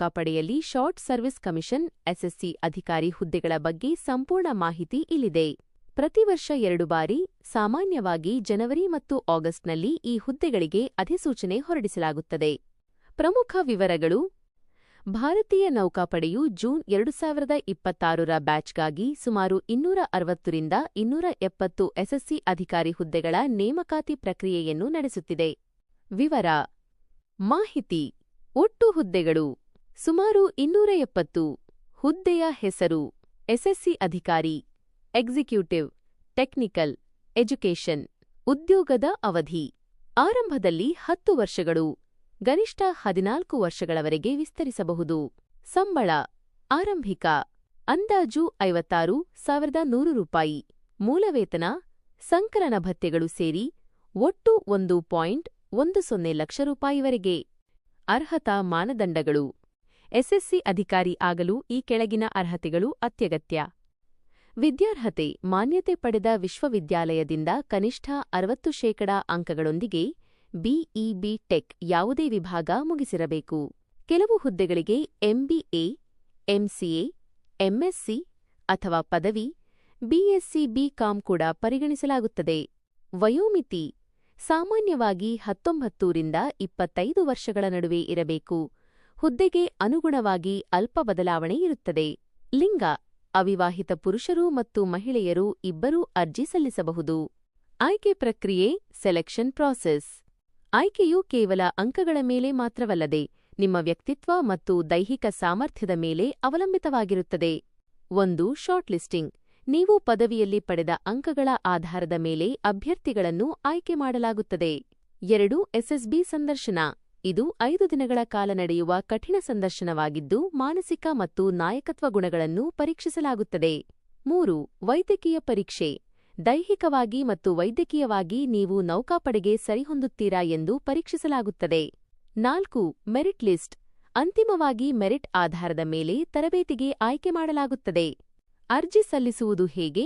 ನೌಕಾಪಡೆಯಲ್ಲಿ short service commission SSC ಅಧಿಕಾರಿ ಹುದ್ದೆಗಳ ಬಗ್ಗೆ ಸಂಪೂರ್ಣ ಮಾಹಿತಿ ಇಲ್ಲಿದೆ. ಪ್ರತಿ ವರ್ಷ 2 ಬಾರಿ, ಸಾಮಾನ್ಯವಾಗಿ ಜನವರಿ ಮತ್ತು ಆಗಸ್ಟ್ನಲ್ಲಿ ಈ ಹುದ್ದೆಗಳಿಗೆ ಅಧಿಸೂಚನೆ ಹೊರಡಿಸಲಾಗುತ್ತದೆ. ಪ್ರಮುಖ ವಿವರಗಳು: ಭಾರತೀಯ ನೌಕಾಪಡೆಯು ಜೂನ್ 2026ರ ಬ್ಯಾಚ್ಗಾಗಿ ಸುಮಾರು 260 ರಿಂದ 270 ಎಸ್ಎಸ್ಸಿ ಅಧಿಕಾರಿ ಹುದ್ದೆಗಳ ನೇಮಕಾತಿ ಪ್ರಕ್ರಿಯೆಯನ್ನು ನಡೆಸುತ್ತಿದೆ. ವಿವರ: ಮಾಹಿತಿ. ಒಟ್ಟು ಹುದ್ದೆಗಳು ಸುಮಾರು 270. ಹುದ್ದೆಯ ಹೆಸರು: ಎಸ್ಎಸ್ಸಿ ಅಧಿಕಾರಿ, ಎಕ್ಸಿಕ್ಯೂಟಿವ್, ಟೆಕ್ನಿಕಲ್, ಎಜುಕೇಷನ್. ಉದ್ಯೋಗದ ಅವಧಿ: ಆರಂಭದಲ್ಲಿ 10 ವರ್ಷಗಳು, ಗರಿಷ್ಠ 14 ವರ್ಷಗಳವರೆಗೆ ವಿಸ್ತರಿಸಬಹುದು. ಸಂಬಳ: ಆರಂಭಿಕ ಅಂದಾಜು 56,100 ರೂಪಾಯಿ. ಮೂಲವೇತನ, ಸಂಕಲನ ಭತ್ಯೆಗಳು ಸೇರಿ ಒಟ್ಟು 1.10 ಲಕ್ಷ ರೂಪಾಯಿವರೆಗೆ. ಅರ್ಹತಾ ಮಾನದಂಡಗಳು: ಎಸ್ಎಸ್ಸಿ ಅಧಿಕಾರಿ ಆಗಲು ಈ ಕೆಳಗಿನ ಅರ್ಹತೆಗಳು ಅತ್ಯಗತ್ಯ. ವಿದ್ಯಾರ್ಹತೆ: ಮಾನ್ಯತೆ ಪಡೆದ ವಿಶ್ವವಿದ್ಯಾಲಯದಿಂದ ಕನಿಷ್ಠ 60% ಅಂಕಗಳೊಂದಿಗೆ ಬಿಇಬಿ ಟೆಕ್ ಯಾವುದೇ ವಿಭಾಗ ಮುಗಿಸಿರಬೇಕು. ಕೆಲವು ಹುದ್ದೆಗಳಿಗೆ ಎಂಬಿಎ, ಎಂಸಿಎ, ಎಂಎಸ್ಸಿ ಅಥವಾ ಪದವಿ, ಬಿಎಸ್ಸಿ ಬಿಕಾಂ ಕೂಡ ಪರಿಗಣಿಸಲಾಗುತ್ತದೆ. ವಯೋಮಿತಿ: ಸಾಮಾನ್ಯವಾಗಿ 19 ರಿಂದ 25 ವರ್ಷಗಳ ನಡುವೆ ಇರಬೇಕು. ಹುದ್ದೆಗೆ ಅನುಗುಣವಾಗಿ ಅಲ್ಪ ಬದಲಾವಣೆ ಇರುತ್ತದೆ. ಲಿಂಗ: ಅವಿವಾಹಿತ ಪುರುಷರು ಮತ್ತು ಮಹಿಳೆಯರು ಇಬ್ಬರೂ ಅರ್ಜಿ ಸಲ್ಲಿಸಬಹುದು. ಆಯ್ಕೆ ಪ್ರಕ್ರಿಯೆ ಸೆಲೆಕ್ಷನ್ ಪ್ರಾಸೆಸ್: ಆಯ್ಕೆಯು ಕೇವಲ ಅಂಕಗಳ ಮೇಲೆ ಮಾತ್ರವಲ್ಲದೆ ನಿಮ್ಮ ವ್ಯಕ್ತಿತ್ವ ಮತ್ತು ದೈಹಿಕ ಸಾಮರ್ಥ್ಯದ ಮೇಲೆ ಅವಲಂಬಿತವಾಗಿರುತ್ತದೆ. 1. ಶಾರ್ಟ್ ಲಿಸ್ಟಿಂಗ್: ನೀವು ಪದವಿಯಲ್ಲಿ ಪಡೆದ ಅಂಕಗಳ ಆಧಾರದ ಮೇಲೆ ಅಭ್ಯರ್ಥಿಗಳನ್ನು ಆಯ್ಕೆ ಮಾಡಲಾಗುತ್ತದೆ. 2. ಎಸ್ಎಸ್ಬಿ ಸಂದರ್ಶನ: ಇದು 5 ದಿನಗಳ ಕಾಲ ನಡೆಯುವ ಕಠಿಣ ಸಂದರ್ಶನವಾಗಿದ್ದು ಮಾನಸಿಕ ಮತ್ತು ನಾಯಕತ್ವ ಗುಣಗಳನ್ನು ಪರೀಕ್ಷಿಸಲಾಗುತ್ತದೆ. 3. ವೈದ್ಯಕೀಯ ಪರೀಕ್ಷೆ: ದೈಹಿಕವಾಗಿ ಮತ್ತು ವೈದ್ಯಕೀಯವಾಗಿ ನೀವು ನೌಕಾಪಡೆಗೆ ಸರಿಹೊಂದುತ್ತೀರಾ ಎಂದು ಪರೀಕ್ಷಿಸಲಾಗುತ್ತದೆ. 4. ಮೆರಿಟ್ ಲಿಸ್ಟ್: ಅಂತಿಮವಾಗಿ ಮೆರಿಟ್ ಆಧಾರದ ಮೇಲೆ ತರಬೇತಿಗೆ ಆಯ್ಕೆ ಮಾಡಲಾಗುತ್ತದೆ. ಅರ್ಜಿ ಸಲ್ಲಿಸುವುದು ಹೇಗೆ?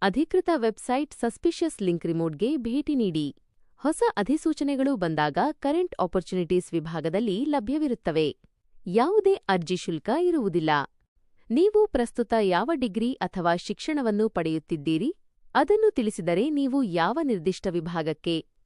ಅಧಿಕೃತ ವೆಬ್ಸೈಟ್ ಸಸ್ಪಿಷಿಯಸ್ ಲಿಂಕ್ ರಿಮೋಟ್ಗೆ ಭೇಟಿ ನೀಡಿ. ಹೊಸ ಅಧಿಸೂಚನೆಗಳು ಬಂದಾಗ ಕರೆಂಟ್ ಆಪರ್ಚುನಿಟೀಸ್ ವಿಭಾಗದಲ್ಲಿ ಲಭ್ಯವಿರುತ್ತವೆ. ಯಾವುದೇ ಅರ್ಜಿ ಶುಲ್ಕ ಇರುವುದಿಲ್ಲ. ನೀವು ಪ್ರಸ್ತುತ ಯಾವ ಡಿಗ್ರಿ ಅಥವಾ ಶಿಕ್ಷಣವನ್ನು ಪಡೆಯುತ್ತಿದ್ದೀರಿ ಅದನ್ನು ತಿಳಿಸಿದರೆ ನೀವು ಯಾವ ನಿರ್ದಿಷ್ಟ ವಿಭಾಗಕ್ಕೆ